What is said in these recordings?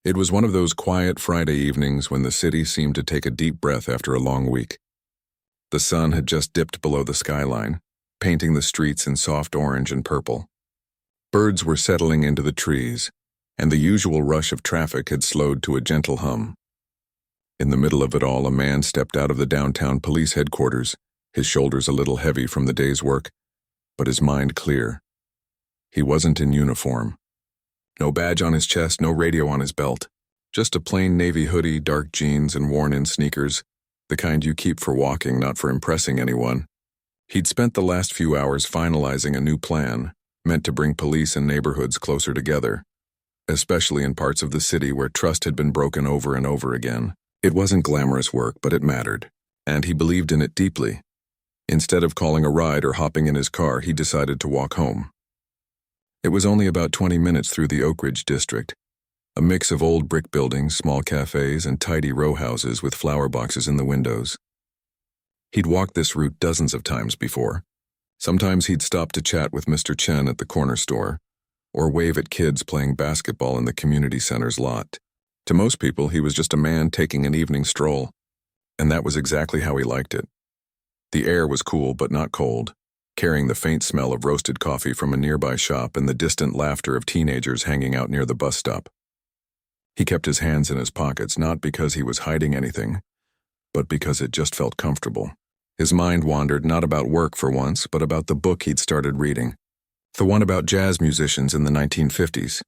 It was one of those quiet Friday evenings when the city seemed to take a deep breath after a long week. The sun had just dipped below the skyline, painting the streets in soft orange and purple. Birds were settling into the trees, and the usual rush of traffic had slowed to a gentle hum. In the middle of it all, a man stepped out of the downtown police headquarters, his shoulders a little heavy from the day's work, but his mind clear. He wasn't in uniform. No badge on his chest, no radio on his belt. Just a plain navy hoodie, dark jeans, and worn-in sneakers, the kind you keep for walking, not for impressing anyone. He'd spent the last few hours finalizing a new plan, meant to bring police and neighborhoods closer together, especially in parts of the city where trust had been broken over and over again. It wasn't glamorous work, but it mattered, and he believed in it deeply. Instead of calling a ride or hopping in his car, he decided to walk home. It was only about 20 minutes through the Oak Ridge district, a mix of old brick buildings, small cafes, and tidy row houses with flower boxes in the windows. He'd walked this route dozens of times before. Sometimes he'd stop to chat with Mr. Chen at the corner store, or wave at kids playing basketball in the community center's lot. To most people, he was just a man taking an evening stroll, and that was exactly how he liked it. The air was cool but not cold, carrying the faint smell of roasted coffee from a nearby shop and the distant laughter of teenagers hanging out near the bus stop. He kept his hands in his pockets, not because he was hiding anything, but because it just felt comfortable. His mind wandered not about work for once, but about the book he'd started reading, the one about jazz musicians in the 1950s.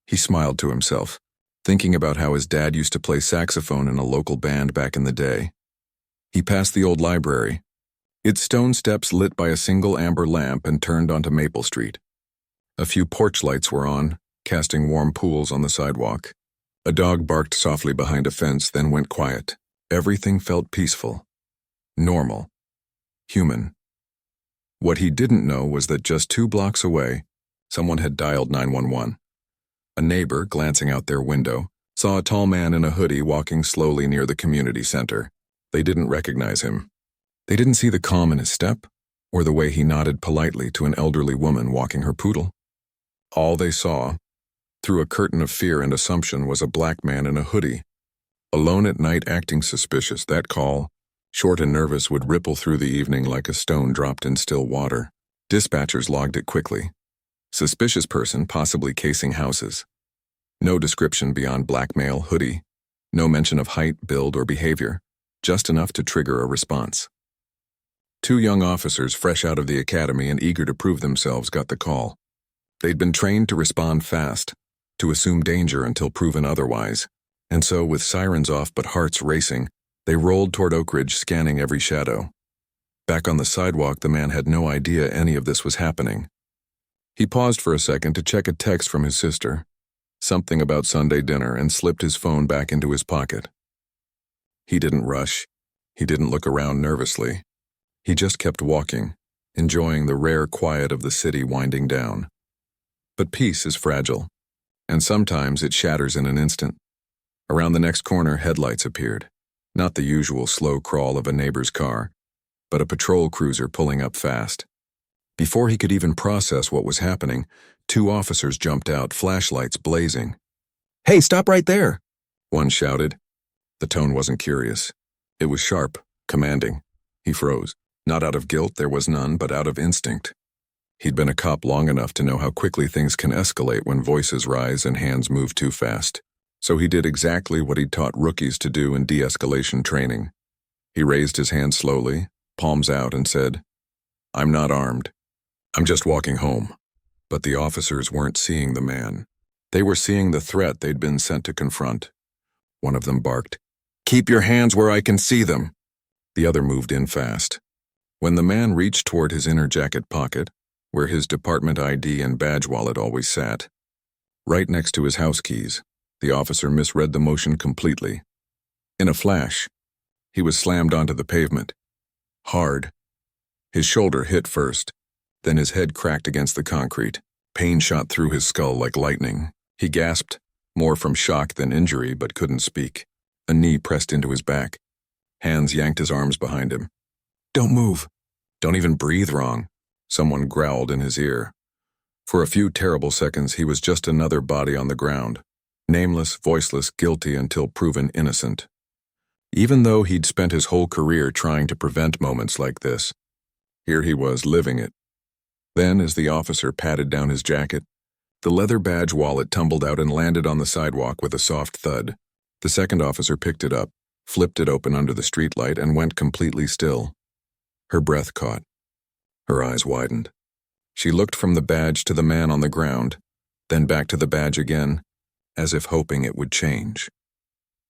He smiled to himself, thinking about how his dad used to play saxophone in a local band back in the day. He passed the old library, its stone steps lit by a single amber lamp, and turned onto Maple Street. A few porch lights were on, casting warm pools on the sidewalk. A dog barked softly behind a fence, then went quiet. Everything felt peaceful, normal, human. What he didn't know was that just 2 blocks away, someone had dialed 911. A neighbor, glancing out their window, saw a tall man in a hoodie walking slowly near the community center. They didn't recognize him. They didn't see the calm in his step, or the way he nodded politely to an elderly woman walking her poodle. All they saw, through a curtain of fear and assumption, was a black man in a hoodie, alone at night acting suspicious. That call, short and nervous, would ripple through the evening like a stone dropped in still water. Dispatchers logged it quickly. Suspicious person, possibly casing houses. No description beyond black male, hoodie. No mention of height, build, or behavior. Just enough to trigger a response. 2 young officers, fresh out of the academy and eager to prove themselves, got the call. They'd been trained to respond fast, to assume danger until proven otherwise, and so, with sirens off but hearts racing, they rolled toward Oak Ridge, scanning every shadow. Back on the sidewalk, the man had no idea any of this was happening. He paused for a second to check a text from his sister, something about Sunday dinner, and slipped his phone back into his pocket. He didn't rush. He didn't look around nervously. He just kept walking, enjoying the rare quiet of the city winding down. But peace is fragile, and sometimes it shatters in an instant. Around the next corner, headlights appeared. Not the usual slow crawl of a neighbor's car, but a patrol cruiser pulling up fast. Before he could even process what was happening, 2 officers jumped out, flashlights blazing. "Hey, stop right there!" one shouted. The tone wasn't curious. It was sharp, commanding. He froze. Not out of guilt, there was none, but out of instinct. He'd been a cop long enough to know how quickly things can escalate when voices rise and hands move too fast. So he did exactly what he'd taught rookies to do in de-escalation training. He raised his hand slowly, palms out, and said, "I'm not armed. I'm just walking home." But the officers weren't seeing the man. They were seeing the threat they'd been sent to confront. One of them barked, "Keep your hands where I can see them." The other moved in fast. When the man reached toward his inner jacket pocket, where his department ID and badge wallet always sat, right next to his house keys, the officer misread the motion completely. In a flash, he was slammed onto the pavement. Hard. His shoulder hit first, then his head cracked against the concrete. Pain shot through his skull like lightning. He gasped, more from shock than injury, but couldn't speak. A knee pressed into his back. Hands yanked his arms behind him. "Don't move. Don't even breathe wrong," someone growled in his ear. For a few terrible seconds, he was just another body on the ground. Nameless, voiceless, guilty until proven innocent. Even though he'd spent his whole career trying to prevent moments like this, here he was living it. Then, as the officer patted down his jacket, the leather badge wallet tumbled out and landed on the sidewalk with a soft thud. The second officer picked it up, flipped it open under the streetlight, and went completely still. Her breath caught. Her eyes widened. She looked from the badge to the man on the ground, then back to the badge again, as if hoping it would change.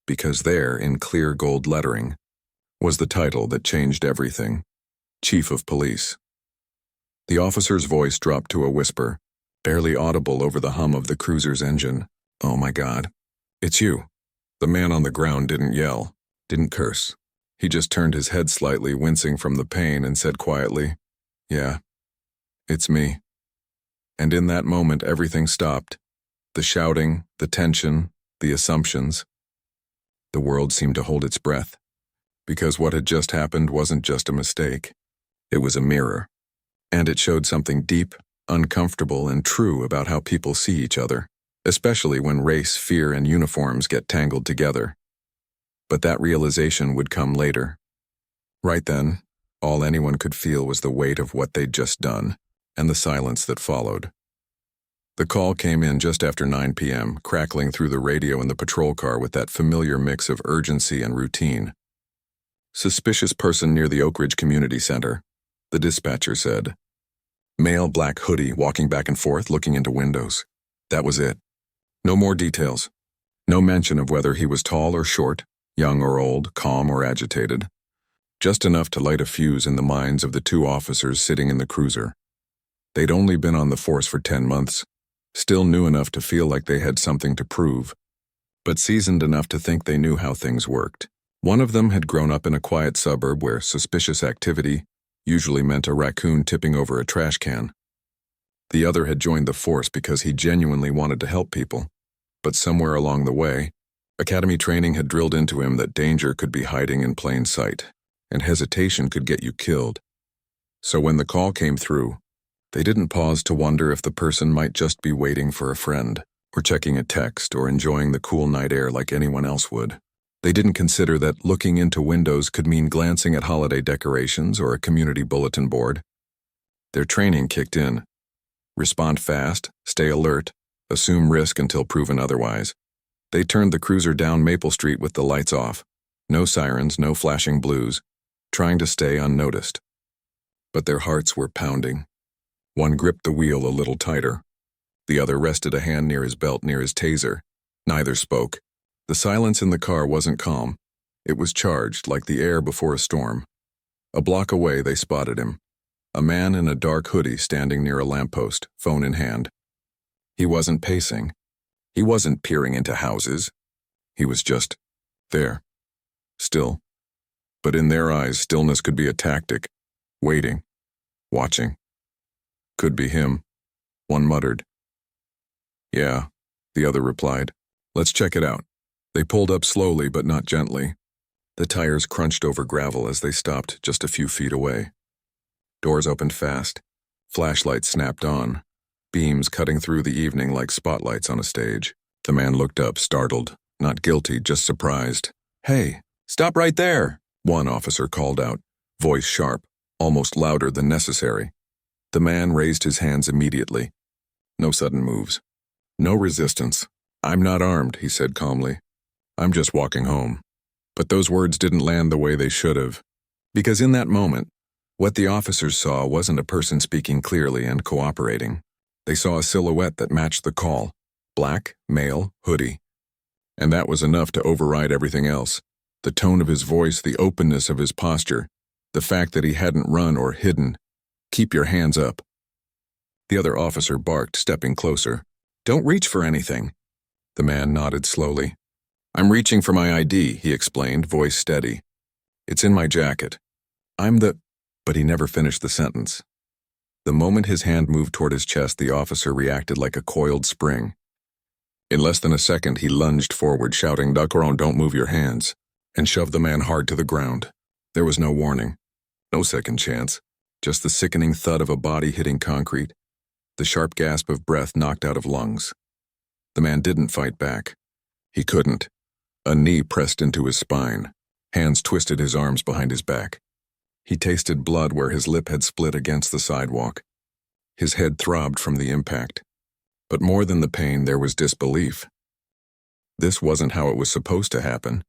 Because there, in clear gold lettering, was the title that changed everything: Chief of Police. The officer's voice dropped to a whisper, barely audible over the hum of the cruiser's engine. "Oh my God, it's you." The man on the ground didn't yell, didn't curse. He just turned his head slightly, wincing from the pain, and said quietly, "Yeah, it's me." And in that moment, everything stopped. The shouting, the tension, the assumptions. The world seemed to hold its breath, because what had just happened wasn't just a mistake. It was a mirror, and it showed something deep, uncomfortable, and true about how people see each other, especially when race, fear, and uniforms get tangled together. But that realization would come later. Right then, all anyone could feel was the weight of what they'd just done, and the silence that followed. The call came in just after 9 p.m., crackling through the radio in the patrol car with that familiar mix of urgency and routine. "Suspicious person near the Oak Ridge Community Center," the dispatcher said. "Male, black hoodie, walking back and forth, looking into windows." That was it. No more details. No mention of whether he was tall or short, young or old, calm or agitated. Just enough to light a fuse in the minds of the two officers sitting in the cruiser. They'd only been on the force for 10 months, still new enough to feel like they had something to prove, but seasoned enough to think they knew how things worked. One of them had grown up in a quiet suburb where suspicious activity usually meant a raccoon tipping over a trash can. The other had joined the force because he genuinely wanted to help people, but somewhere along the way, academy training had drilled into him that danger could be hiding in plain sight, and hesitation could get you killed. So when the call came through, they didn't pause to wonder if the person might just be waiting for a friend, or checking a text, or enjoying the cool night air like anyone else would. They didn't consider that looking into windows could mean glancing at holiday decorations or a community bulletin board. Their training kicked in. Respond fast, stay alert, assume risk until proven otherwise. They turned the cruiser down Maple Street with the lights off. No sirens, no flashing blues, trying to stay unnoticed. But their hearts were pounding. One gripped the wheel a little tighter. The other rested a hand near his belt near his taser. Neither spoke. The silence in the car wasn't calm. It was charged, like the air before a storm. A block away, they spotted him. A man in a dark hoodie standing near a lamppost, phone in hand. He wasn't pacing. He wasn't peering into houses. He was just there. Still. But in their eyes, stillness could be a tactic. Waiting. Watching. "Could be him," one muttered. "Yeah," the other replied. "Let's check it out." They pulled up slowly but not gently. The tires crunched over gravel as they stopped just a few feet away. Doors opened fast. Flashlights snapped on, beams cutting through the evening like spotlights on a stage. The man looked up, startled, not guilty, just surprised. "Hey, stop right there," one officer called out, voice sharp, almost louder than necessary. The man raised his hands immediately. No sudden moves. No resistance. "I'm not armed," he said calmly. "I'm just walking home." But those words didn't land the way they should have. Because in that moment, what the officers saw wasn't a person speaking clearly and cooperating. They saw a silhouette that matched the call. Black, male, hoodie. And that was enough to override everything else. The tone of his voice, the openness of his posture, the fact that he hadn't run or hidden. "Keep your hands up." The other officer barked, stepping closer. "Don't reach for anything." The man nodded slowly. "I'm reaching for my ID," he explained, voice steady. "It's in my jacket. I'm the—" But he never finished the sentence. The moment his hand moved toward his chest, the officer reacted like a coiled spring. In less than a second, he lunged forward, shouting, "Duck around, don't move your hands," and shoved the man hard to the ground. There was no warning. No second chance. Just the sickening thud of a body hitting concrete, the sharp gasp of breath knocked out of lungs. The man didn't fight back. He couldn't. A knee pressed into his spine. Hands twisted his arms behind his back. He tasted blood where his lip had split against the sidewalk. His head throbbed from the impact. But more than the pain, there was disbelief. This wasn't how it was supposed to happen.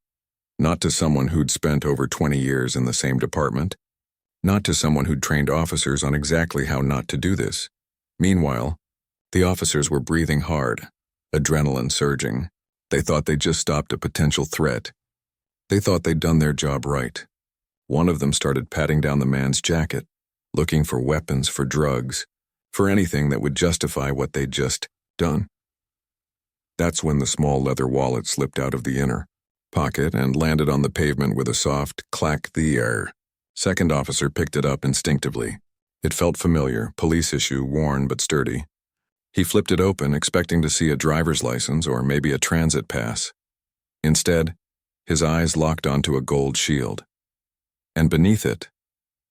Not to someone who'd spent over 20 years in the same department. Not to someone who'd trained officers on exactly how not to do this. Meanwhile, the officers were breathing hard, adrenaline surging. They thought they'd just stopped a potential threat. They thought they'd done their job right. One of them started patting down the man's jacket, looking for weapons, for drugs, for anything that would justify what they'd just done. That's when the small leather wallet slipped out of the inner pocket and landed on the pavement with a soft clack. The air. Second officer picked it up instinctively. It felt familiar, police issue, worn but sturdy. He flipped it open, expecting to see a driver's license or maybe a transit pass. Instead, his eyes locked onto a gold shield. And beneath it,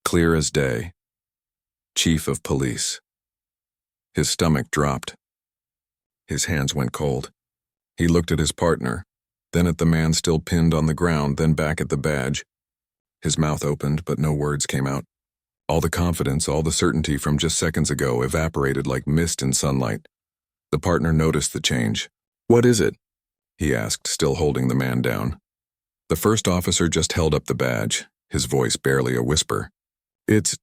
clear as day, Chief of Police. His stomach dropped. His hands went cold. He looked at his partner, then at the man still pinned on the ground, then back at the badge. His mouth opened, but no words came out. All the confidence, all the certainty from just seconds ago evaporated like mist in sunlight. The partner noticed the change. "What is it?" he asked, still holding the man down. The first officer just held up the badge, his voice barely a whisper. It's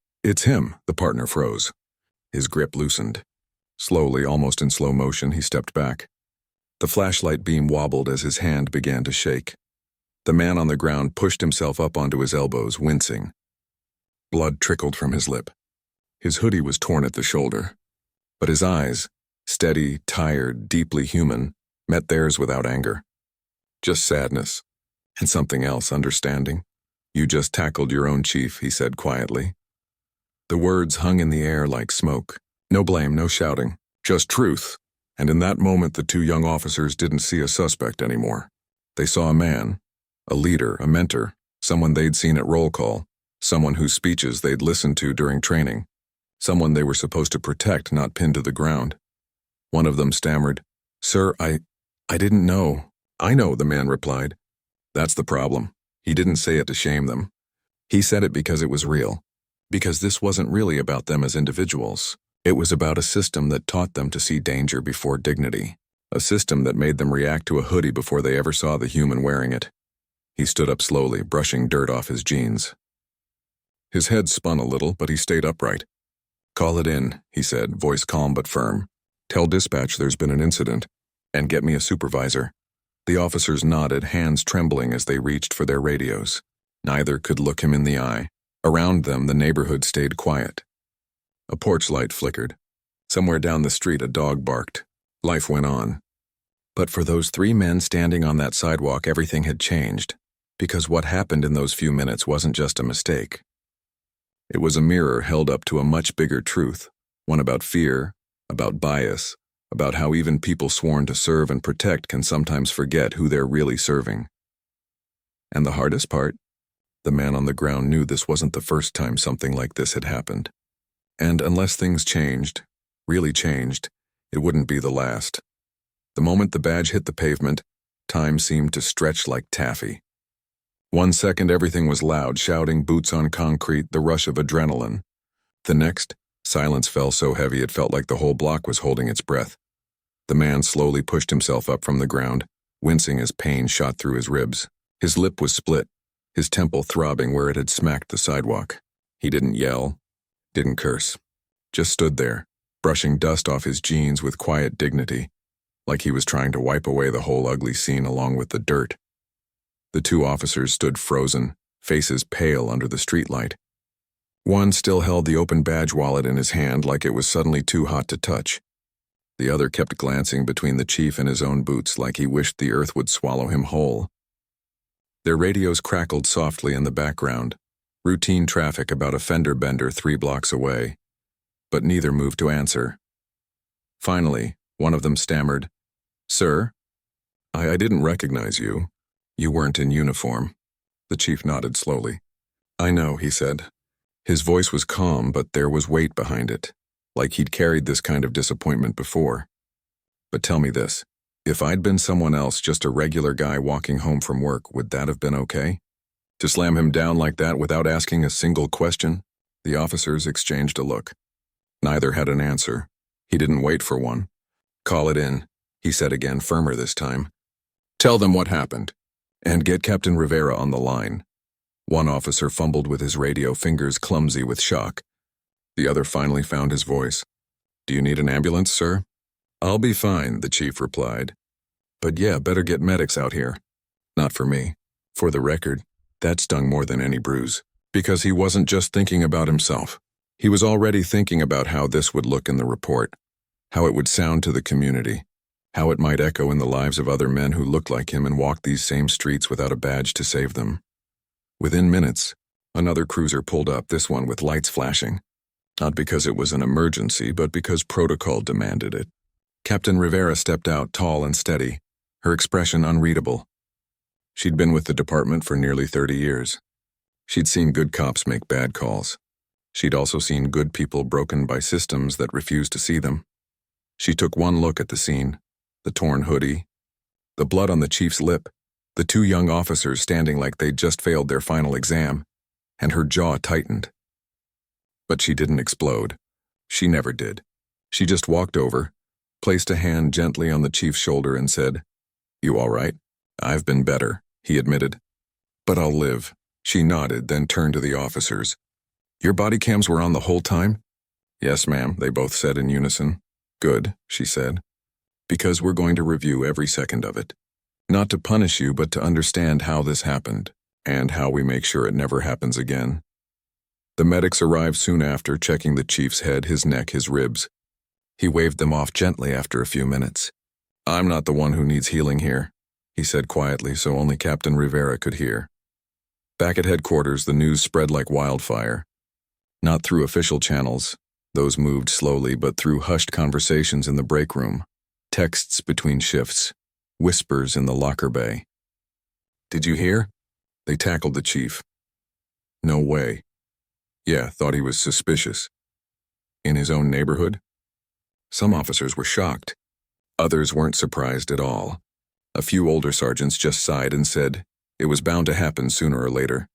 him," the partner froze. His grip loosened. Slowly, almost in slow motion, he stepped back. The flashlight beam wobbled as his hand began to shake. The man on the ground pushed himself up onto his elbows, wincing. Blood trickled from his lip. His hoodie was torn at the shoulder. But his eyes, steady, tired, deeply human, met theirs without anger. Just sadness. And something else, understanding. "You just tackled your own chief," he said quietly. The words hung in the air like smoke. No blame, no shouting, just truth. And in that moment, the two young officers didn't see a suspect anymore. They saw a man, a leader, a mentor, someone they'd seen at roll call, someone whose speeches they'd listened to during training, someone they were supposed to protect, not pin to the ground. One of them stammered, "Sir, I didn't know." "I know," the man replied. That's the problem. He didn't say it to shame them. He said it because it was real. Because this wasn't really about them as individuals. It was about a system that taught them to see danger before dignity. A system that made them react to a hoodie before they ever saw the human wearing it. He stood up slowly, brushing dirt off his jeans. His head spun a little, but he stayed upright. "Call it in," he said, voice calm but firm. "Tell dispatch there's been an incident. And get me a supervisor." The officers nodded, hands trembling as they reached for their radios. Neither could look him in the eye. Around them, the neighborhood stayed quiet. A porch light flickered. Somewhere down the street, a dog barked. Life went on. But for those three men standing on that sidewalk, everything had changed. Because what happened in those few minutes wasn't just a mistake. It was a mirror held up to a much bigger truth, one about fear, about bias, about how even people sworn to serve and protect can sometimes forget who they're really serving. And the hardest part? The man on the ground knew this wasn't the first time something like this had happened. And unless things changed, really changed, it wouldn't be the last. The moment the badge hit the pavement, time seemed to stretch like taffy. 1 second everything was loud, shouting, boots on concrete, the rush of adrenaline. The next, silence fell so heavy it felt like the whole block was holding its breath. The man slowly pushed himself up from the ground, wincing as pain shot through his ribs. His lip was split, his temple throbbing where it had smacked the sidewalk. He didn't yell, didn't curse, just stood there, brushing dust off his jeans with quiet dignity, like he was trying to wipe away the whole ugly scene along with the dirt. The two officers stood frozen, faces pale under the streetlight. One still held the open badge wallet in his hand like it was suddenly too hot to touch. The other kept glancing between the chief and his own boots like he wished the earth would swallow him whole. Their radios crackled softly in the background, routine traffic about a fender bender 3 blocks away, but neither moved to answer. Finally, one of them stammered, "Sir, I didn't recognize you. You weren't in uniform." The chief nodded slowly. "I know," he said. His voice was calm, but there was weight behind it, like he'd carried this kind of disappointment before. "But tell me this. If I'd been someone else, just a regular guy walking home from work, would that have been okay? To slam him down like that without asking a single question? The officers exchanged a look. Neither had an answer. He didn't wait for one. "Call it in," he said again, firmer this time. "Tell them what happened. And get Captain Rivera on the line." One officer fumbled with his radio, fingers clumsy with shock. The other finally found his voice. "Do you need an ambulance, sir?" "I'll be fine," the chief replied. "But yeah, better get medics out here." "Not for me." For the record, that stung more than any bruise. Because he wasn't just thinking about himself. He was already thinking about how this would look in the report, how it would sound to the community, how it might echo in the lives of other men who looked like him and walked these same streets without a badge to save them. Within minutes, another cruiser pulled up, this one with lights flashing. Not because it was an emergency, but because protocol demanded it. Captain Rivera stepped out, tall and steady, her expression unreadable. She'd been with the department for nearly 30 years. She'd seen good cops make bad calls. She'd also seen good people broken by systems that refused to see them. She took one look at the scene, the torn hoodie, the blood on the chief's lip, the two young officers standing like they'd just failed their final exam, and her jaw tightened. But she didn't explode. She never did. She just walked over, placed a hand gently on the chief's shoulder and said, "You all right?" "I've been better," he admitted. "But I'll live." She nodded, then turned to the officers. "Your body cams were on the whole time?" "Yes, ma'am," they both said in unison. "Good," she said. "Because we're going to review every second of it. Not to punish you, but to understand how this happened, and how we make sure it never happens again." The medics arrived soon after, checking the chief's head, his neck, his ribs. He waved them off gently after a few minutes. "I'm not the one who needs healing here," he said quietly so only Captain Rivera could hear. Back at headquarters, the news spread like wildfire. Not through official channels. Those moved slowly, but through hushed conversations in the break room, texts between shifts, whispers in the locker bay. "Did you hear?" They tackled the chief. "No way." "Yeah, thought he was suspicious." "In his own neighborhood?" Some officers were shocked. Others weren't surprised at all. A few older sergeants just sighed and said it was bound to happen sooner or later.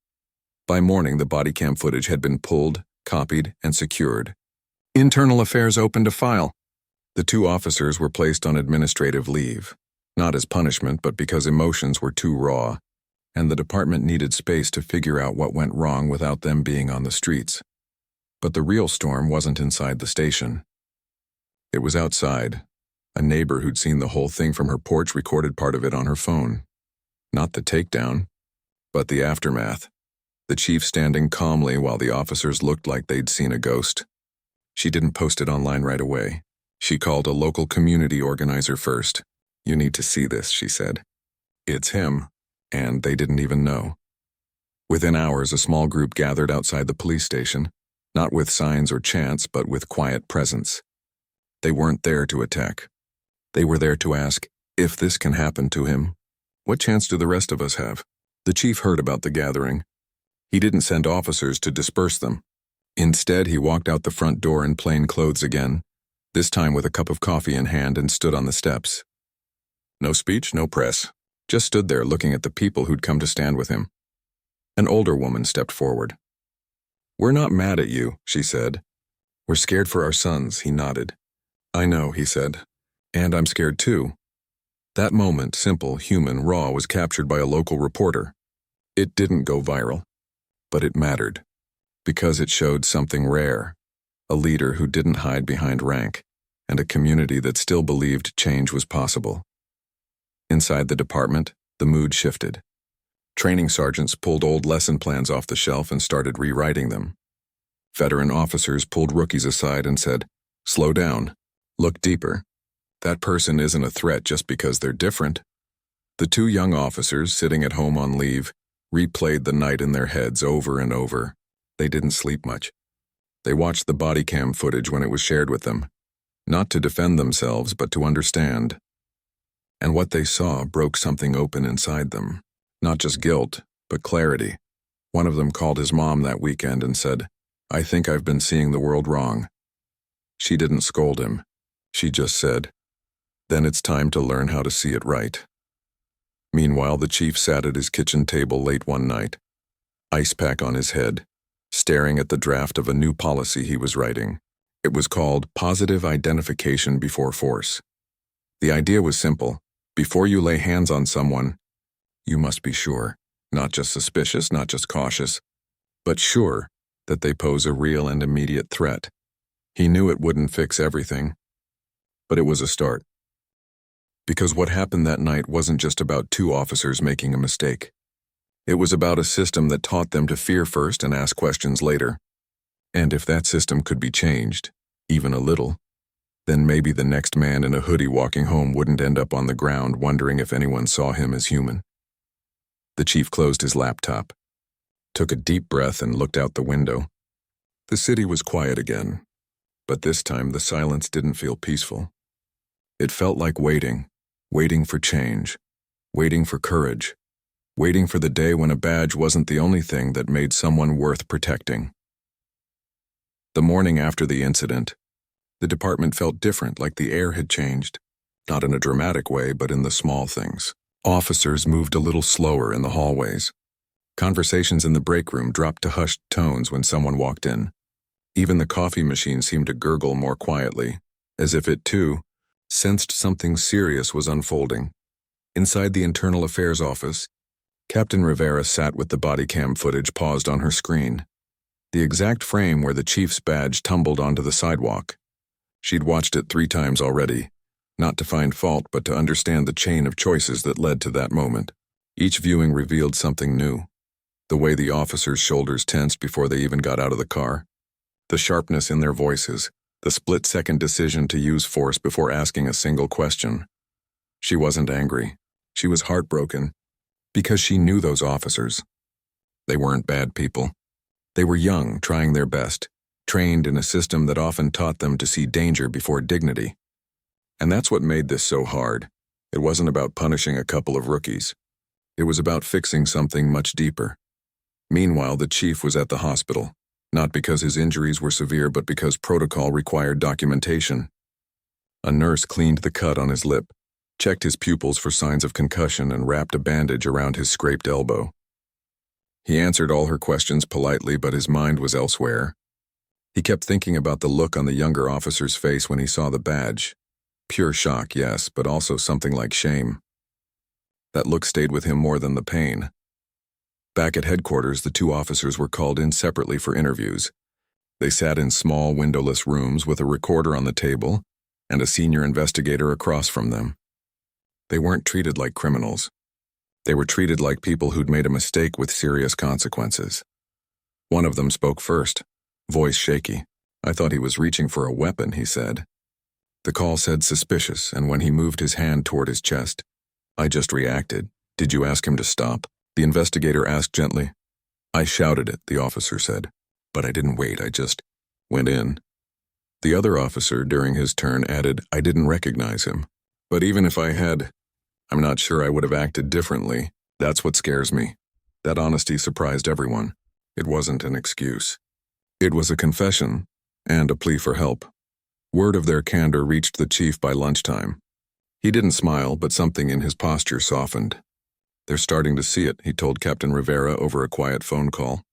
By morning, the body cam footage had been pulled, copied, and secured. Internal Affairs opened a file. The two officers were placed on administrative leave, not as punishment, but because emotions were too raw, and the department needed space to figure out what went wrong without them being on the streets. But the real storm wasn't inside the station. It was outside. A neighbor who'd seen the whole thing from her porch recorded part of it on her phone. Not the takedown, but the aftermath. The chief standing calmly while the officers looked like they'd seen a ghost. She didn't post it online right away. She called a local community organizer first. "You need to see this," she said. "It's him," and they didn't even know. Within hours, a small group gathered outside the police station, not with signs or chants, but with quiet presence. They weren't there to attack. They were there to ask, if this can happen to him, what chance do the rest of us have? The chief heard about the gathering. He didn't send officers to disperse them. Instead, he walked out the front door in plain clothes again, this time with a cup of coffee in hand, and stood on the steps. No speech, no press. Just stood there looking at the people who'd come to stand with him. An older woman stepped forward. "We're not mad at you," she said. "We're scared for our sons," he nodded. "I know," he said. "And I'm scared too." That moment, simple, human, raw, was captured by a local reporter. It didn't go viral, but it mattered, because it showed something rare, a leader who didn't hide behind rank, and a community that still believed change was possible. Inside the department, the mood shifted. Training sergeants pulled old lesson plans off the shelf and started rewriting them. Veteran officers pulled rookies aside and said, "Slow down. Look deeper. That person isn't a threat just because they're different." The two young officers, sitting at home on leave, replayed the night in their heads over and over. They didn't sleep much. They watched the body cam footage when it was shared with them, not to defend themselves, but to understand. And what they saw broke something open inside them. Not just guilt, but clarity. One of them called his mom that weekend and said, "I think I've been seeing the world wrong." She didn't scold him. She just said, Then it's time to learn how to see it right. Meanwhile, the chief sat at his kitchen table late one night, ice pack on his head, staring at the draft of a new policy he was writing. It was called Positive Identification Before Force. The idea was simple. Before you lay hands on someone, you must be sure, not just suspicious, not just cautious, but sure that they pose a real and immediate threat. He knew it wouldn't fix everything, but it was a start. Because what happened that night wasn't just about two officers making a mistake. It was about a system that taught them to fear first and ask questions later. And if that system could be changed, even a little, then maybe the next man in a hoodie walking home wouldn't end up on the ground wondering if anyone saw him as human. The chief closed his laptop, took a deep breath and looked out the window. The city was quiet again, but this time the silence didn't feel peaceful. It felt like waiting for change, waiting for courage, waiting for the day when a badge wasn't the only thing that made someone worth protecting. The morning after the incident, the department felt different, like the air had changed, not in a dramatic way, but in the small things. Officers moved a little slower in the hallways. Conversations in the break room dropped to hushed tones when someone walked in. Even the coffee machine seemed to gurgle more quietly, as if it, too, sensed something serious was unfolding. Inside the Internal Affairs office, Captain Rivera sat with the body cam footage paused on her screen. The exact frame where the chief's badge tumbled onto the sidewalk. She'd watched it 3 times already, not to find fault but to understand the chain of choices that led to that moment. Each viewing revealed something new. The way the officers' shoulders tensed before they even got out of the car. The sharpness in their voices. The split-second decision to use force before asking a single question. She wasn't angry. She was heartbroken. Because she knew those officers. They weren't bad people. They were young, trying their best, trained in a system that often taught them to see danger before dignity. And that's what made this so hard. It wasn't about punishing a couple of rookies. It was about fixing something much deeper. Meanwhile, the chief was at the hospital, not because his injuries were severe, but because protocol required documentation. A nurse cleaned the cut on his lip, checked his pupils for signs of concussion, and wrapped a bandage around his scraped elbow. He answered all her questions politely, but his mind was elsewhere. He kept thinking about the look on the younger officer's face when he saw the badge. Pure shock, yes, but also something like shame. That look stayed with him more than the pain. Back at headquarters, the 2 officers were called in separately for interviews. They sat in small, windowless rooms with a recorder on the table and a senior investigator across from them. They weren't treated like criminals. They were treated like people who'd made a mistake with serious consequences. One of them spoke first, voice shaky. "I thought he was reaching for a weapon," he said. The call said suspicious, and when he moved his hand toward his chest, "I just reacted. Did you ask him to stop?" The investigator asked gently. "I shouted it," the officer said. "But I didn't wait, I just went in." The other officer, during his turn, added, "I didn't recognize him. But even if I had, I'm not sure I would have acted differently. That's what scares me." That honesty surprised everyone. It wasn't an excuse. It was a confession and a plea for help. Word of their candor reached the chief by lunchtime. He didn't smile, but something in his posture softened. "They're starting to see it," he told Captain Rivera over a quiet phone call.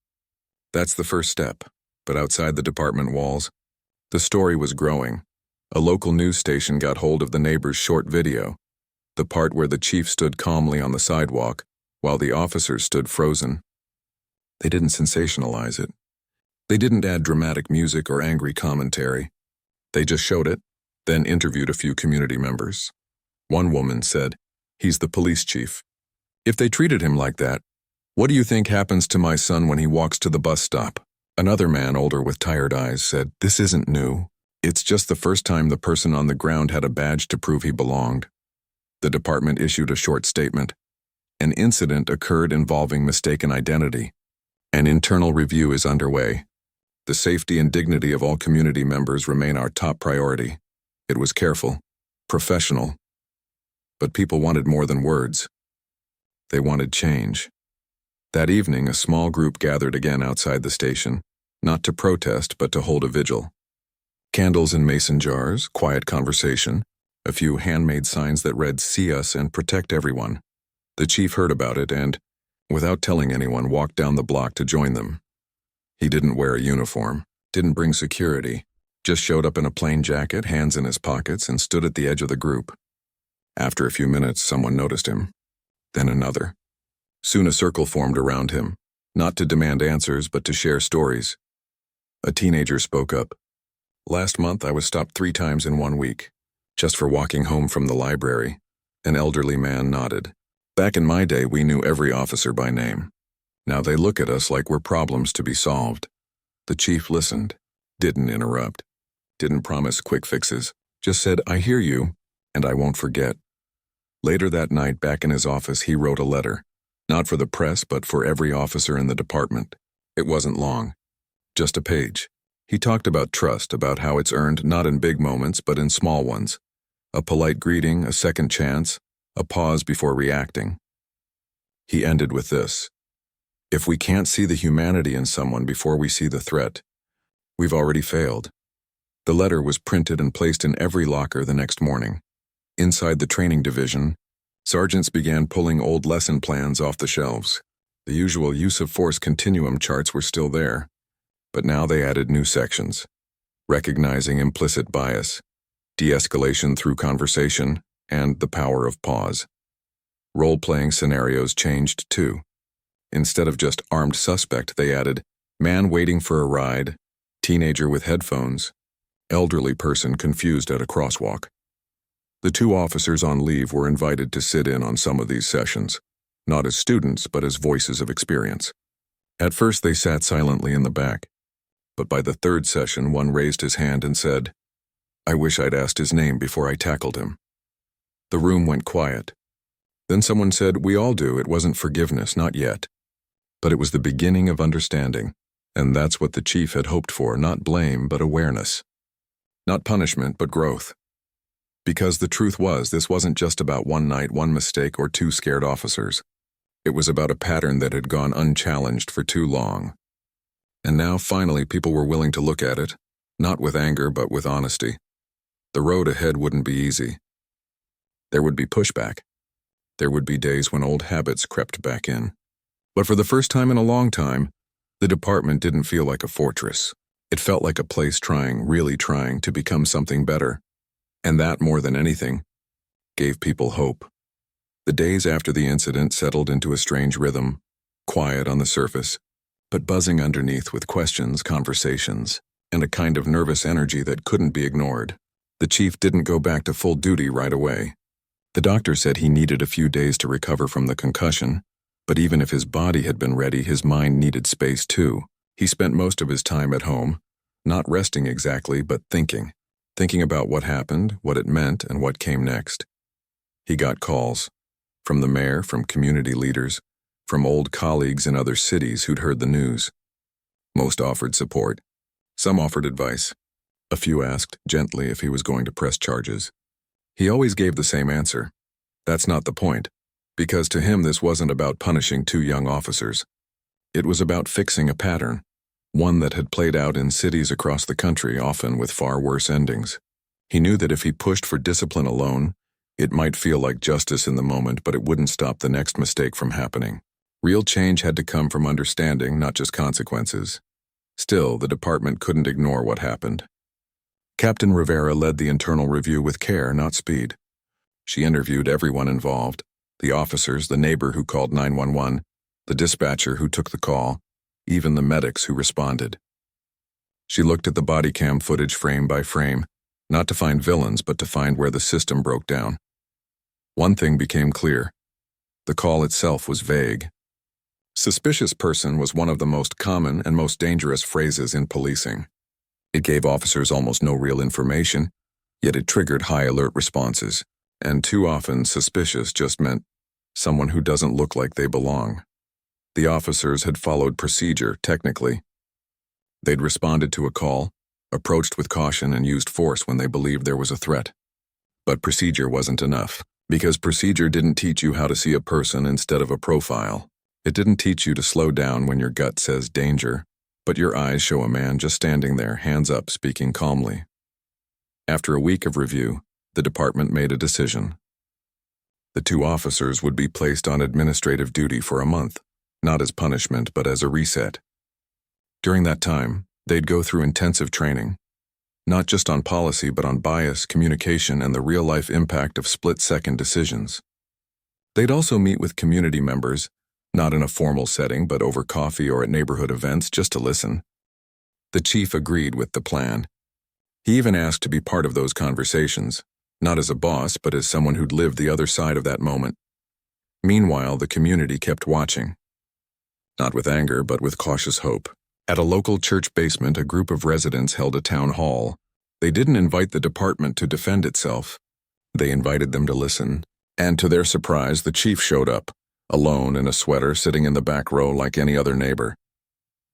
That's the first step, but outside the department walls, the story was growing. A local news station got hold of the neighbor's short video, the part where the chief stood calmly on the sidewalk while the officers stood frozen. They didn't sensationalize it. They didn't add dramatic music or angry commentary. They just showed it, then interviewed a few community members. One woman said, "He's the police chief. If they treated him like that, what do you think happens to my son when he walks to the bus stop?" Another man, older with tired eyes, said, "This isn't new. It's just the first time the person on the ground had a badge to prove he belonged." The department issued a short statement. An incident occurred involving mistaken identity. An internal review is underway. The safety and dignity of all community members remain our top priority. It was careful, professional. But people wanted more than words. They wanted change. That evening, a small group gathered again outside the station, not to protest but to hold a vigil. Candles in mason jars, quiet conversation, a few handmade signs that read, "See us and protect everyone." The chief heard about it and, without telling anyone, walked down the block to join them. He didn't wear a uniform, didn't bring security, just showed up in a plain jacket, hands in his pockets, and stood at the edge of the group. After a few minutes, someone noticed him, then another. Soon a circle formed around him, not to demand answers, but to share stories. A teenager spoke up. "Last month I was stopped 3 times in 1 week, just for walking home from the library." An elderly man nodded. "Back in my day, we knew every officer by name. Now they look at us like we're problems to be solved." The chief listened, didn't interrupt, didn't promise quick fixes, just said, "I hear you, and I won't forget." Later that night, back in his office, he wrote a letter, not for the press, but for every officer in the department. It wasn't long, just a page. He talked about trust, about how it's earned not in big moments, but in small ones. A polite greeting, a second chance, a pause before reacting. He ended with this: "If we can't see the humanity in someone before we see the threat, we've already failed." The letter was printed and placed in every locker the next morning. Inside the training division, sergeants began pulling old lesson plans off the shelves. The usual use of force continuum charts were still there, but now they added new sections: recognizing implicit bias, de-escalation through conversation, and the power of pause. Role-playing scenarios changed too. Instead of just armed suspect, they added man waiting for a ride, teenager with headphones, elderly person confused at a crosswalk. The 2 officers on leave were invited to sit in on some of these sessions, not as students, but as voices of experience. At first they sat silently in the back, but by the 3rd session one raised his hand and said, "I wish I'd asked his name before I tackled him." The room went quiet. Then someone said, "We all do, it wasn't forgiveness, not yet." But it was the beginning of understanding, and that's what the chief had hoped for, not blame, but awareness. Not punishment, but growth. Because the truth was, this wasn't just about one night, one mistake, or 2 scared officers. It was about a pattern that had gone unchallenged for too long. And now, finally, people were willing to look at it, not with anger, but with honesty. The road ahead wouldn't be easy. There would be pushback. There would be days when old habits crept back in. But for the first time in a long time, the department didn't feel like a fortress. It felt like a place trying, really trying, to become something better. And that, more than anything, gave people hope. The days after the incident settled into a strange rhythm, quiet on the surface, but buzzing underneath with questions, conversations, and a kind of nervous energy that couldn't be ignored. The chief didn't go back to full duty right away. The doctor said he needed a few days to recover from the concussion, but even if his body had been ready, his mind needed space too. He spent most of his time at home, not resting exactly, but thinking about what happened, what it meant, and what came next. He got calls from the mayor, from community leaders, from old colleagues in other cities who'd heard the news. Most offered support. Some offered advice. A few asked, gently, if he was going to press charges. He always gave the same answer: "That's not the point," because to him this wasn't about punishing 2 young officers. It was about fixing a pattern, one that had played out in cities across the country, often with far worse endings. He knew that if he pushed for discipline alone, it might feel like justice in the moment, but it wouldn't stop the next mistake from happening. Real change had to come from understanding, not just consequences. Still, the department couldn't ignore what happened. Captain Rivera led the internal review with care, not speed. She interviewed everyone involved: the officers, the neighbor who called 911, the dispatcher who took the call, even the medics who responded. She looked at the body cam footage frame by frame, not to find villains, but to find where the system broke down. One thing became clear: the call itself was vague. Suspicious person was one of the most common and most dangerous phrases in policing. It gave officers almost no real information, yet it triggered high alert responses, and too often suspicious just meant someone who doesn't look like they belong. The officers had followed procedure, technically. They'd responded to a call, approached with caution, and used force when they believed there was a threat. But procedure wasn't enough, because procedure didn't teach you how to see a person instead of a profile. It didn't teach you to slow down when your gut says danger, but your eyes show a man just standing there, hands up, speaking calmly. After a week of review, the department made a decision. The two officers would be placed on administrative duty for a month, not as punishment but as a reset. During that time, they'd go through intensive training, not just on policy but on bias, communication, and the real-life impact of split-second decisions. They'd also meet with community members, not in a formal setting but over coffee or at neighborhood events just to listen. The chief agreed with the plan. He even asked to be part of those conversations, not as a boss but as someone who'd lived the other side of that moment. Meanwhile, the community kept watching. Not with anger but with cautious hope. At a local church basement, a group of residents held a town hall. They didn't invite the department to defend itself. They invited them to listen. And to their surprise, the chief showed up, alone in a sweater, sitting in the back row like any other neighbor.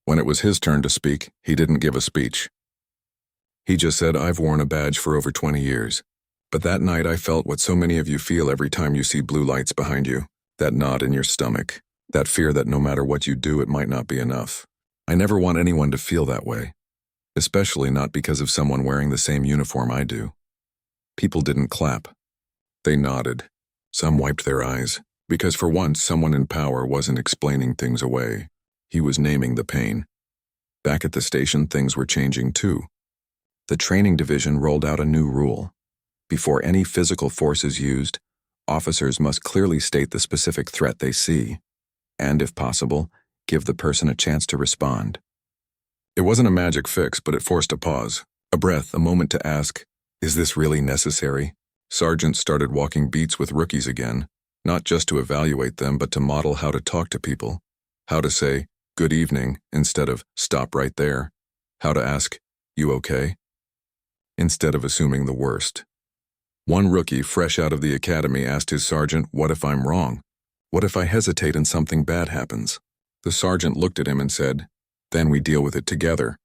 When it was his turn to speak, he didn't give a speech. He just said, "I've worn a badge for over 20 years. But that night I felt what so many of you feel every time you see blue lights behind you, that knot in your stomach, that fear that no matter what you do, it might not be enough. I never want anyone to feel that way, especially not because of someone wearing the same uniform I do." People didn't clap. They nodded. Some wiped their eyes, because for once someone in power wasn't explaining things away. He was naming the pain. Back at the station, things were changing too. The training division rolled out a new rule. Before any physical force is used, officers must clearly state the specific threat they see, and if possible, give the person a chance to respond. It wasn't a magic fix, but it forced a pause, a breath, a moment to ask, is this really necessary? Sergeants started walking beats with rookies again, not just to evaluate them, but to model how to talk to people, how to say, "Good evening," instead of "Stop right there," how to ask, "You okay?" instead of assuming the worst. One rookie, fresh out of the academy, asked his sergeant, "What if I'm wrong? What if I hesitate and something bad happens?" The sergeant looked at him and said, "Then we deal with it together.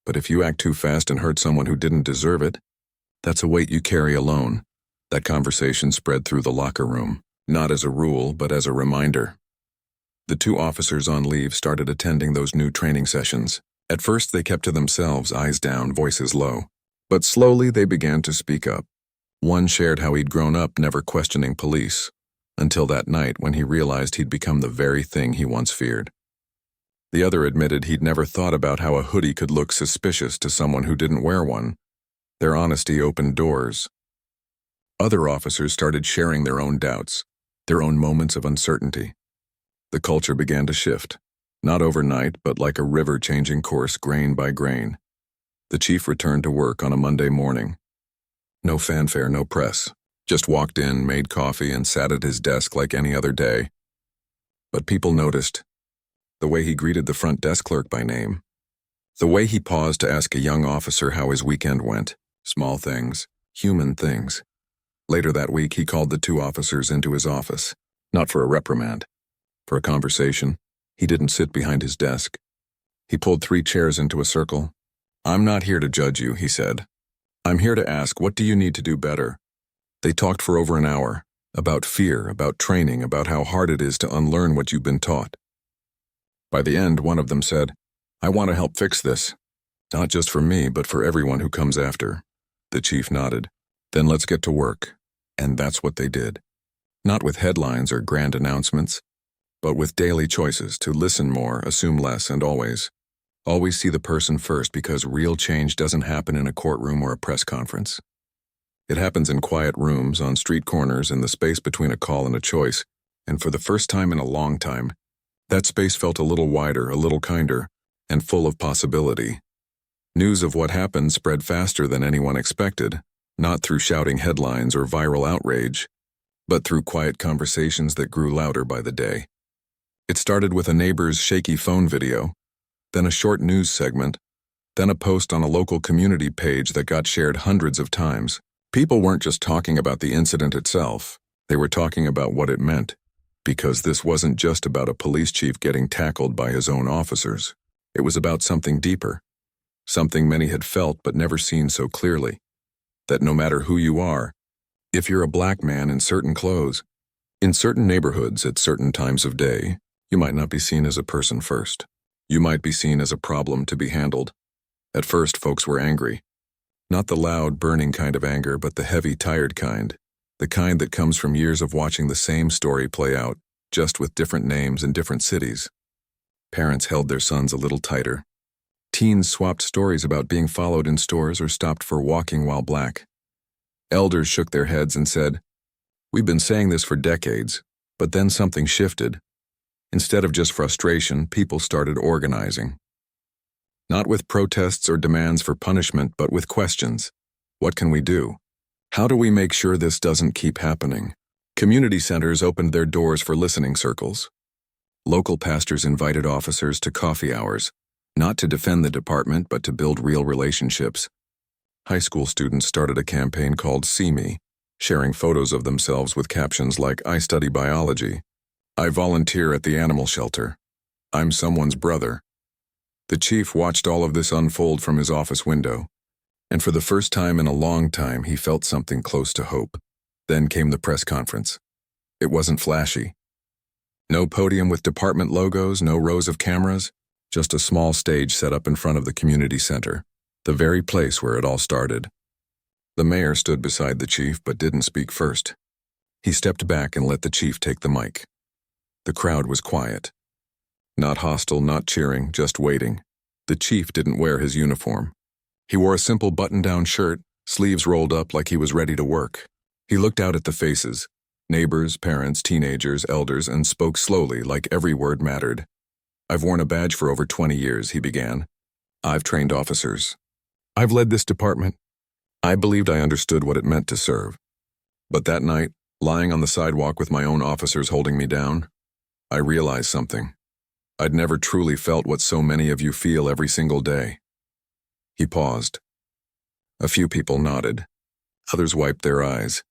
But if you act too fast and hurt someone who didn't deserve it, that's a weight you carry alone." That conversation spread through the locker room, not as a rule, but as a reminder. The two officers on leave started attending those new training sessions. At first, they kept to themselves, eyes down, voices low. But slowly, they began to speak up. One shared how he'd grown up never questioning police, until that night when he realized he'd become the very thing he once feared. The other admitted he'd never thought about how a hoodie could look suspicious to someone who didn't wear one. Their honesty opened doors. Other officers started sharing their own doubts, their own moments of uncertainty. The culture began to shift, not overnight, but like a river changing course grain by grain. The chief returned to work on a Monday morning. No fanfare, no press. Just walked in, made coffee, and sat at his desk like any other day. But people noticed. The way he greeted the front desk clerk by name. The way he paused to ask a young officer how his weekend went. Small things, human things. Later that week, he called the two officers into his office, not for a reprimand, for a conversation. He didn't sit behind his desk. He pulled 3 chairs into a circle. "I'm not here to judge you," he said. "I'm here to ask, what do you need to do better?" They talked for over an hour, about fear, about training, about how hard it is to unlearn what you've been taught. By the end, one of them said, "I want to help fix this. Not just for me, but for everyone who comes after." The chief nodded. "Then let's get to work." And that's what they did. Not with headlines or grand announcements, but with daily choices to listen more, assume less, and always see the person first, because real change doesn't happen in a courtroom or a press conference. It happens in quiet rooms, on street corners, in the space between a call and a choice, and for the first time in a long time, that space felt a little wider, a little kinder, and full of possibility. News of what happened spread faster than anyone expected, not through shouting headlines or viral outrage, but through quiet conversations that grew louder by the day. It started with a neighbor's shaky phone video, then a short news segment, then a post on a local community page that got shared hundreds of times. People weren't just talking about the incident itself, they were talking about what it meant, because this wasn't just about a police chief getting tackled by his own officers. It was about something deeper, something many had felt but never seen so clearly. That no matter who you are, if you're a black man in certain clothes, in certain neighborhoods at certain times of day, you might not be seen as a person first. You might be seen as a problem to be handled. At first, folks were angry. Not the loud, burning kind of anger, but the heavy, tired kind. The kind that comes from years of watching the same story play out, just with different names in different cities. Parents held their sons a little tighter. Teens swapped stories about being followed in stores or stopped for walking while black. Elders shook their heads and said, "We've been saying this for decades," but then something shifted. Instead of just frustration, people started organizing. Not with protests or demands for punishment, but with questions. What can we do? How do we make sure this doesn't keep happening? Community centers opened their doors for listening circles. Local pastors invited officers to coffee hours, not to defend the department, but to build real relationships. High school students started a campaign called See Me, sharing photos of themselves with captions like, "I study biology," "I volunteer at the animal shelter," "I'm someone's brother." The chief watched all of this unfold from his office window, and for the first time in a long time, he felt something close to hope. Then came the press conference. It wasn't flashy. No podium with department logos, no rows of cameras, just a small stage set up in front of the community center, the very place where it all started. The mayor stood beside the chief but didn't speak first. He stepped back and let the chief take the mic. The crowd was quiet. Not hostile, not cheering, just waiting. The chief didn't wear his uniform. He wore a simple button-down shirt, sleeves rolled up like he was ready to work. He looked out at the faces, neighbors, parents, teenagers, elders, and spoke slowly like every word mattered. "I've worn a badge for over 20 years, he began. "I've trained officers. I've led this department. I believed I understood what it meant to serve. But that night, lying on the sidewalk with my own officers holding me down, I realized something. I'd never truly felt what so many of you feel every single day." He paused. A few people nodded. Others wiped their eyes.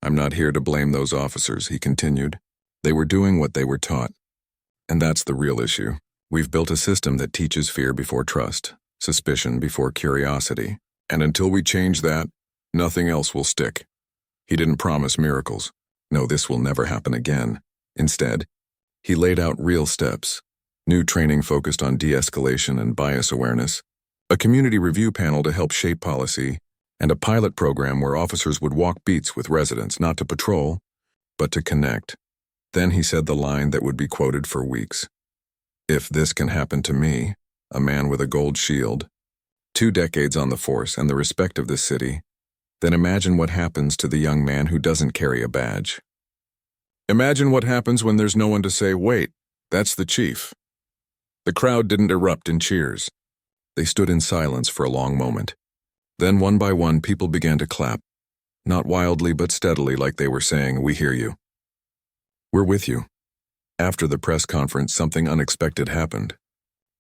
"I'm not here to blame those officers," he continued. "They were doing what they were taught. And that's the real issue. We've built a system that teaches fear before trust, suspicion before curiosity. And until we change that, nothing else will stick." He didn't promise miracles. No, this will never happen again. Instead, he laid out real steps. New training focused on de-escalation and bias awareness, a community review panel to help shape policy, and a pilot program where officers would walk beats with residents, not to patrol, but to connect. Then he said the line that would be quoted for weeks. "If this can happen to me, a man with a gold shield, 2 decades on the force and the respect of this city, then imagine what happens to the young man who doesn't carry a badge. Imagine what happens when there's no one to say, 'Wait, that's the chief.'" The crowd didn't erupt in cheers. They stood in silence for a long moment. Then one by one, people began to clap. Not wildly, but steadily, like they were saying, "We hear you. We're with you." After the press conference, something unexpected happened.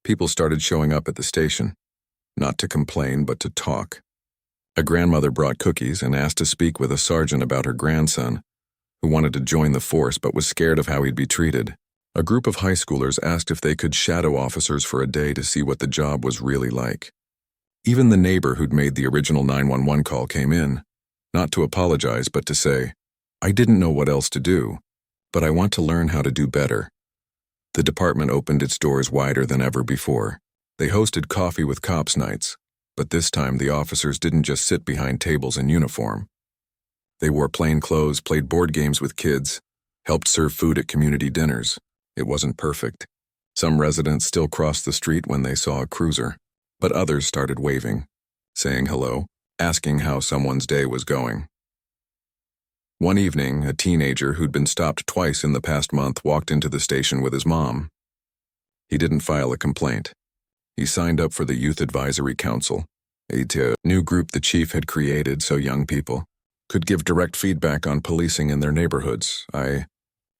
People started showing up at the station, not to complain, but to talk. A grandmother brought cookies and asked to speak with a sergeant about her grandson, who wanted to join the force but was scared of how he'd be treated. A group of high schoolers asked if they could shadow officers for a day to see what the job was really like. Even the neighbor who'd made the original 911 call came in, not to apologize but to say, "I didn't know what else to do, but I want to learn how to do better." The department opened its doors wider than ever before. They hosted coffee with cops nights, but this time the officers didn't just sit behind tables in uniform. They wore plain clothes, played board games with kids, helped serve food at community dinners. It wasn't perfect. Some residents still crossed the street when they saw a cruiser, but others started waving, saying hello, asking how someone's day was going. One evening, a teenager who'd been stopped twice in the past month walked into the station with his mom. He didn't file a complaint. He signed up for the Youth Advisory Council, a new group the chief had created so young people could give direct feedback on policing in their neighborhoods. "I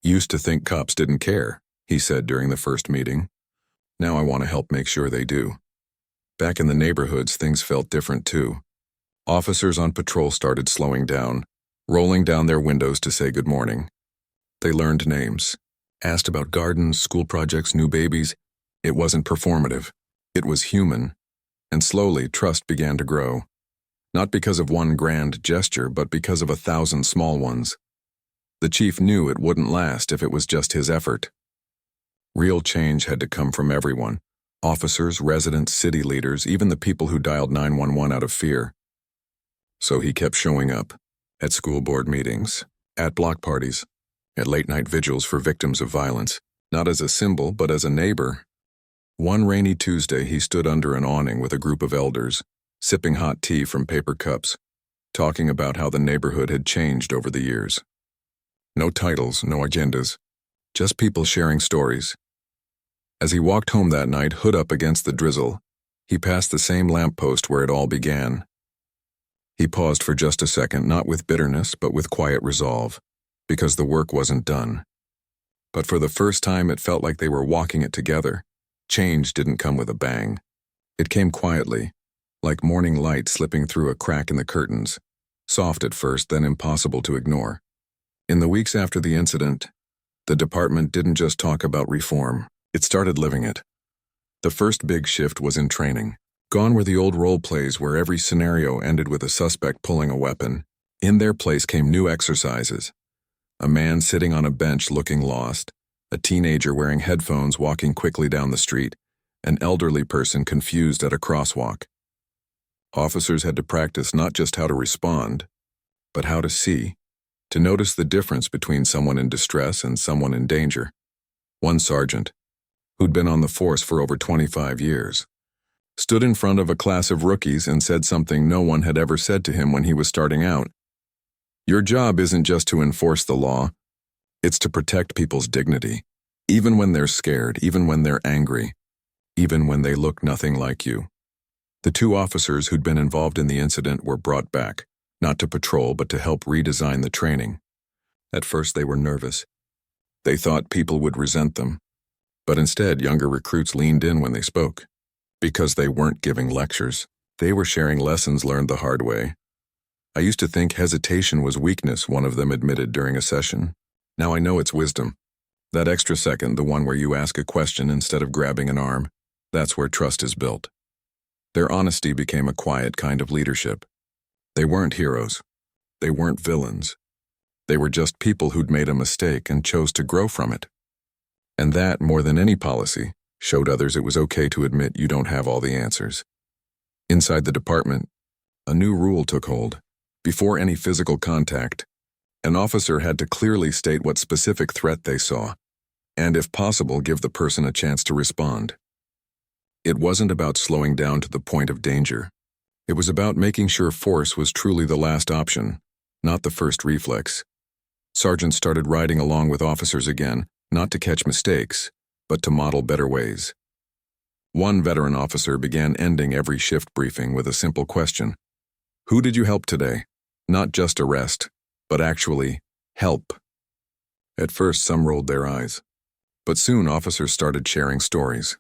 used to think cops didn't care," he said during the first meeting. "Now I want to help make sure they do." Back in the neighborhoods, things felt different too. Officers on patrol started slowing down, rolling down their windows to say good morning. They learned names, asked about gardens, school projects, new babies. It wasn't performative. It was human. And slowly, trust began to grow. Not because of one grand gesture, but because of 1,000 small ones. The chief knew it wouldn't last if it was just his effort. Real change had to come from everyone. Officers, residents, city leaders, even the people who dialed 911 out of fear. So he kept showing up, at school board meetings, at block parties, at late-night vigils for victims of violence, not as a symbol but as a neighbor. One rainy Tuesday he stood under an awning with a group of elders, sipping hot tea from paper cups, talking about how the neighborhood had changed over the years. No titles, no agendas, just people sharing stories. As he walked home that night, hood up against the drizzle, he passed the same lamppost where it all began. He paused for just a second, not with bitterness, but with quiet resolve, because the work wasn't done. But for the first time, it felt like they were walking it together. Change didn't come with a bang. It came quietly, like morning light slipping through a crack in the curtains, soft at first, then impossible to ignore. In the weeks after the incident, the department didn't just talk about reform, it started living it. The first big shift was in training. Gone were the old role plays where every scenario ended with a suspect pulling a weapon. In their place came new exercises. A man sitting on a bench looking lost, a teenager wearing headphones walking quickly down the street, an elderly person confused at a crosswalk. Officers had to practice not just how to respond, but how to see, to notice the difference between someone in distress and someone in danger. One sergeant, who'd been on the force for over 25 years, stood in front of a class of rookies and said something no one had ever said to him when he was starting out. Your job isn't just to enforce the law, it's to protect people's dignity, even when they're scared, even when they're angry, even when they look nothing like you. The two officers who'd been involved in the incident were brought back, not to patrol but to help redesign the training. At first they were nervous. They thought people would resent them, but instead younger recruits leaned in when they spoke. Because they weren't giving lectures, they were sharing lessons learned the hard way. I used to think hesitation was weakness, one of them admitted during a session. Now I know it's wisdom. That extra second, the one where you ask a question instead of grabbing an arm, that's where trust is built. Their honesty became a quiet kind of leadership. They weren't heroes. They weren't villains. They were just people who'd made a mistake and chose to grow from it. And that, more than any policy, showed others it was okay to admit you don't have all the answers. Inside the department, a new rule took hold. Before any physical contact, an officer had to clearly state what specific threat they saw, and if possible, give the person a chance to respond. It wasn't about slowing down to the point of danger. It was about making sure force was truly the last option, not the first reflex. Sergeants started riding along with officers again, not to catch mistakes, but to model better ways. One veteran officer began ending every shift briefing with a simple question. Who did you help today? Not just arrest, but actually help. At first, some rolled their eyes, but soon officers started sharing stories.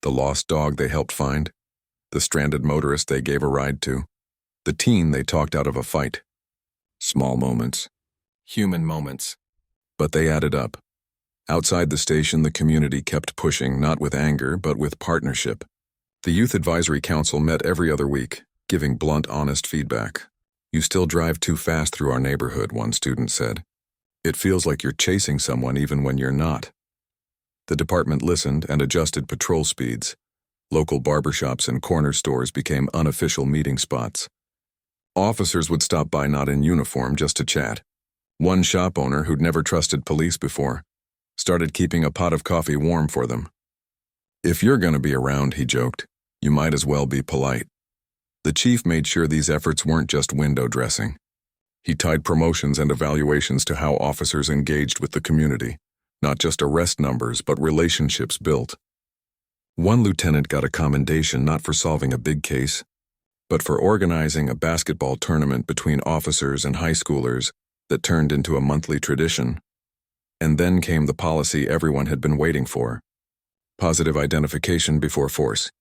The lost dog they helped find, the stranded motorist they gave a ride to, the teen they talked out of a fight. Small moments, human moments, but they added up. Outside the station, the community kept pushing, not with anger, but with partnership. The Youth Advisory Council met every other week, giving blunt, honest feedback. You still drive too fast through our neighborhood, one student said. It feels like you're chasing someone even when you're not. The department listened and adjusted patrol speeds. Local barbershops and corner stores became unofficial meeting spots. Officers would stop by not in uniform, just to chat. One shop owner, who'd never trusted police before, started keeping a pot of coffee warm for them. If you're going to be around, he joked, you might as well be polite. The chief made sure these efforts weren't just window dressing. He tied promotions and evaluations to how officers engaged with the community, not just arrest numbers, but relationships built. One lieutenant got a commendation not for solving a big case, but for organizing a basketball tournament between officers and high schoolers that turned into a monthly tradition. And then came the policy everyone had been waiting for. Positive identification before force.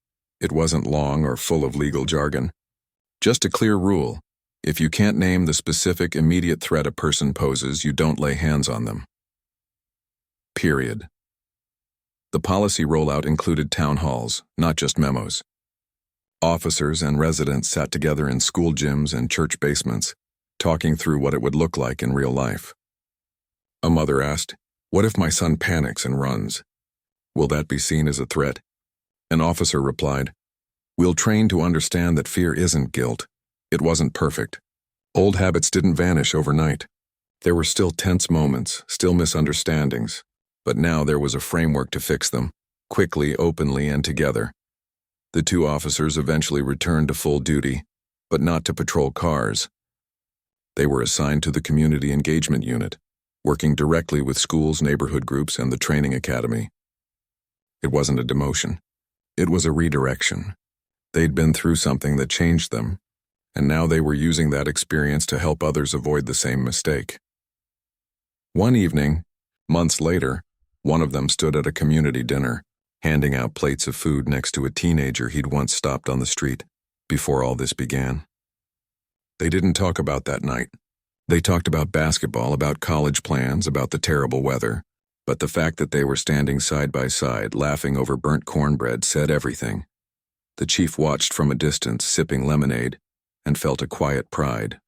It wasn't long or full of legal jargon. Just a clear rule. If you can't name the specific immediate threat a person poses, you don't lay hands on them. Period. The policy rollout included town halls, not just memos. Officers and residents sat together in school gyms and church basements, talking through what it would look like in real life. A mother asked, "What if my son panics and runs? Will that be seen as a threat?" An officer replied, "We'll train to understand that fear isn't guilt. It wasn't perfect, Old habits didn't vanish overnight. There were still tense moments, still misunderstandings, but now there was a framework to fix them, quickly, openly, and together. The two officers eventually returned to full duty, but not to patrol cars. They were assigned to the Community Engagement Unit, working directly with schools, neighborhood groups, and the training academy. It wasn't a demotion. It was a redirection. They'd been through something that changed them, and now they were using that experience to help others avoid the same mistake. One evening, months later, one of them stood at a community dinner, handing out plates of food next to a teenager he'd once stopped on the street before all this began. They didn't talk about that night. They talked about basketball, about college plans, about the terrible weather, but the fact that they were standing side by side, laughing over burnt cornbread, said everything. The chief watched from a distance, sipping lemonade, and felt a quiet pride.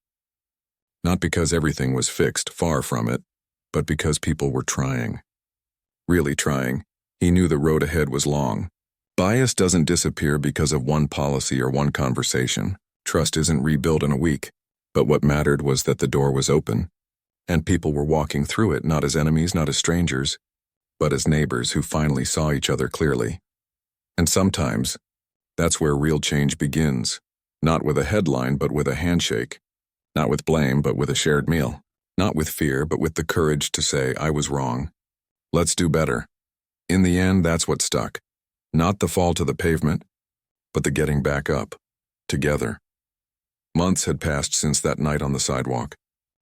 Not because everything was fixed, far from it, but because people were trying. Really trying. He knew the road ahead was long. Bias doesn't disappear because of one policy or one conversation. Trust isn't rebuilt in a week. But what mattered was that the door was open, and people were walking through it not as enemies, not as strangers, but as neighbors who finally saw each other clearly. And sometimes, that's where real change begins, not with a headline but with a handshake, not with blame but with a shared meal, not with fear but with the courage to say, I was wrong. Let's do better. In the end, that's what stuck. Not the fall to the pavement, but the getting back up, together. Months had passed since that night on the sidewalk,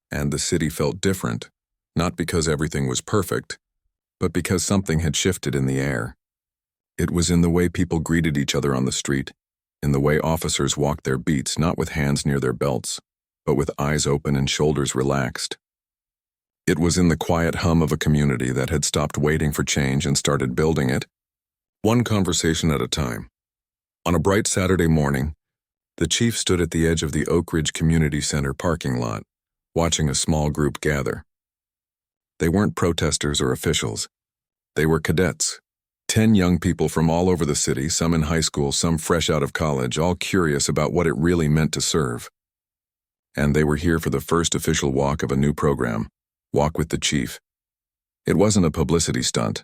and the city felt different, not because everything was perfect, but because something had shifted in the air. It was in the way people greeted each other on the street, in the way officers walked their beats not with hands near their belts, but with eyes open and shoulders relaxed. It was in the quiet hum of a community that had stopped waiting for change and started building it, one conversation at a time. On a bright Saturday morning, the chief stood at the edge of the Oak Ridge Community Center parking lot, watching a small group gather. They weren't protesters or officials. They were cadets. 10 young people from all over the city, some in high school, some fresh out of college, all curious about what it really meant to serve. And they were here for the first official walk of a new program, Walk with the Chief. It wasn't a publicity stunt.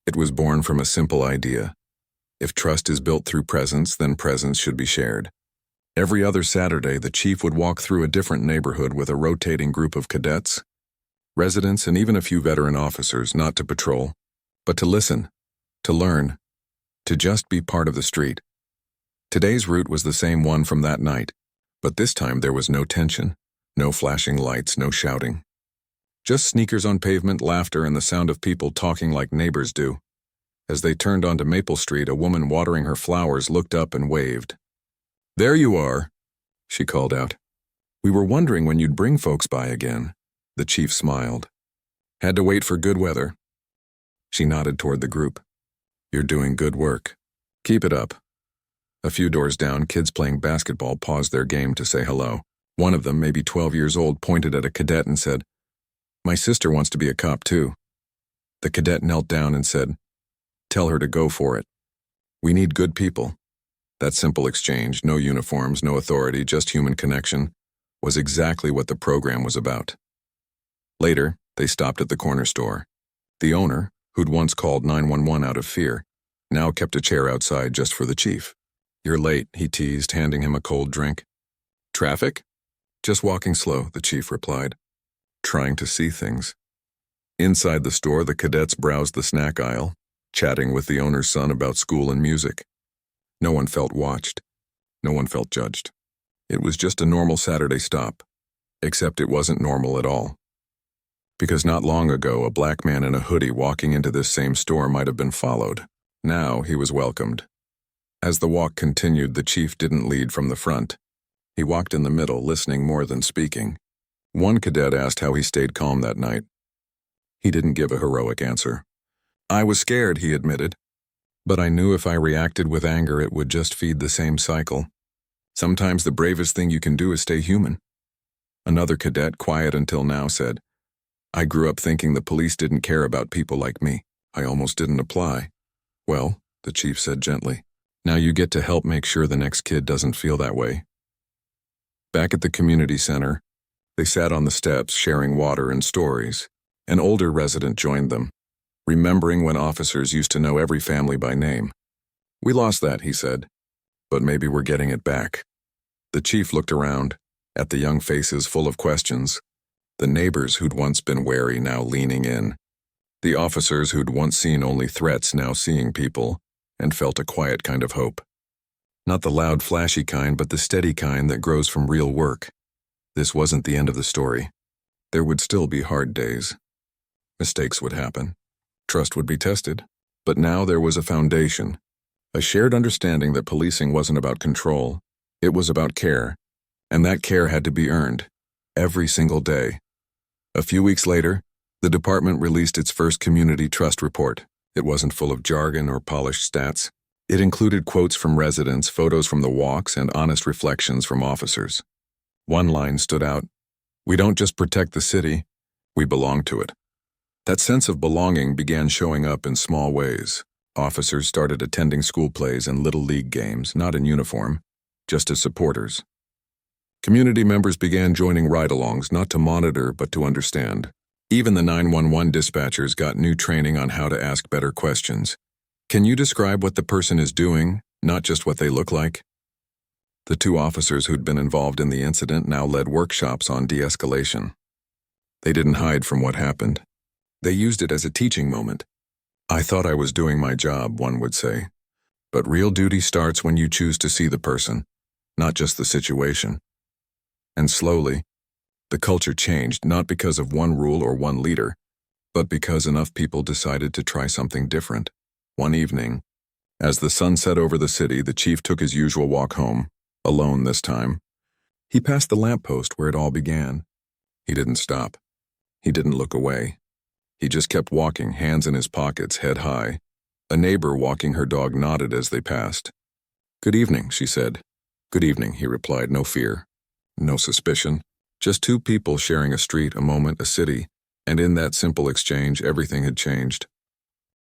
It was born from a simple idea. If trust is built through presence, then presence should be shared. Every other Saturday, the chief would walk through a different neighborhood with a rotating group of cadets, residents, and even a few veteran officers, not to patrol, but to listen, to learn, to just be part of the street. Today's route was the same one from that night, but this time there was no tension, no flashing lights, no shouting. Just sneakers on pavement, laughter, and the sound of people talking like neighbors do. As they turned onto Maple Street, a woman watering her flowers looked up and waved. There you are, she called out. We were wondering when you'd bring folks by again. The chief smiled. Had to wait for good weather. She nodded toward the group. You're doing good work. Keep it up. A few doors down, kids playing basketball paused their game to say hello. One of them, maybe 12 years old, pointed at a cadet and said, My sister wants to be a cop too. The cadet knelt down and said, Tell her to go for it. We need good people. That simple exchange, no uniforms, no authority, just human connection, was exactly what the program was about. Later, they stopped at the corner store. The owner, who'd once called 911 out of fear, now kept a chair outside just for the chief. You're late, he teased, handing him a cold drink. Traffic? Just walking slow, the chief replied, trying to see things. Inside the store, the cadets browsed the snack aisle, chatting with the owner's son about school and music. No one felt watched. No one felt judged. It was just a normal Saturday stop, except it wasn't normal at all. Because not long ago, a black man in a hoodie walking into this same store might have been followed. Now he was welcomed. As the walk continued, the chief didn't lead from the front. He walked in the middle, listening more than speaking. One cadet asked how he stayed calm that night. He didn't give a heroic answer. I was scared, he admitted. But I knew if I reacted with anger, it would just feed the same cycle. Sometimes the bravest thing you can do is stay human. Another cadet, quiet until now, said, I grew up thinking the police didn't care about people like me. I almost didn't apply. Well, the chief said gently, now you get to help make sure the next kid doesn't feel that way. Back at the community center, They sat on the steps, sharing water and stories. An older resident joined them, remembering when officers used to know every family by name. "We lost that," he said, "but maybe we're getting it back." The chief looked around, at the young faces full of questions, the neighbors who'd once been wary now leaning in, the officers who'd once seen only threats now seeing people, and felt a quiet kind of hope. Not the loud, flashy kind, but the steady kind that grows from real work. This wasn't the end of the story. There would still be hard days. Mistakes would happen. Trust would be tested. But now there was a foundation, a shared understanding that policing wasn't about control. It was about care, and that care had to be earned, every single day. A few weeks later, the department released its first community trust report. It wasn't full of jargon or polished stats. It included quotes from residents, photos from the walks, and honest reflections from officers. One line stood out: "We don't just protect the city, we belong to it." That sense of belonging began showing up in small ways. Officers started attending school plays and little league games, not in uniform, just as supporters. Community members began joining ride-alongs, not to monitor, but to understand. Even the 911 dispatchers got new training on how to ask better questions. "Can you describe what the person is doing, not just what they look like?" The two officers who'd been involved in the incident now led workshops on de-escalation. They didn't hide from what happened. They used it as a teaching moment. "I thought I was doing my job," one would say. But real duty starts when you choose to see the person, not just the situation. And slowly, the culture changed, not because of one rule or one leader, but because enough people decided to try something different. One evening, as the sun set over the city, the chief took his usual walk home, alone this time. He passed the lamppost where it all began. He didn't stop. He didn't look away. He just kept walking, hands in his pockets, head high. A neighbor walking her dog nodded as they passed. "Good evening," she said. "Good evening," he replied, no fear, no suspicion. Just two people sharing a street, a moment, a city, and in that simple exchange, everything had changed.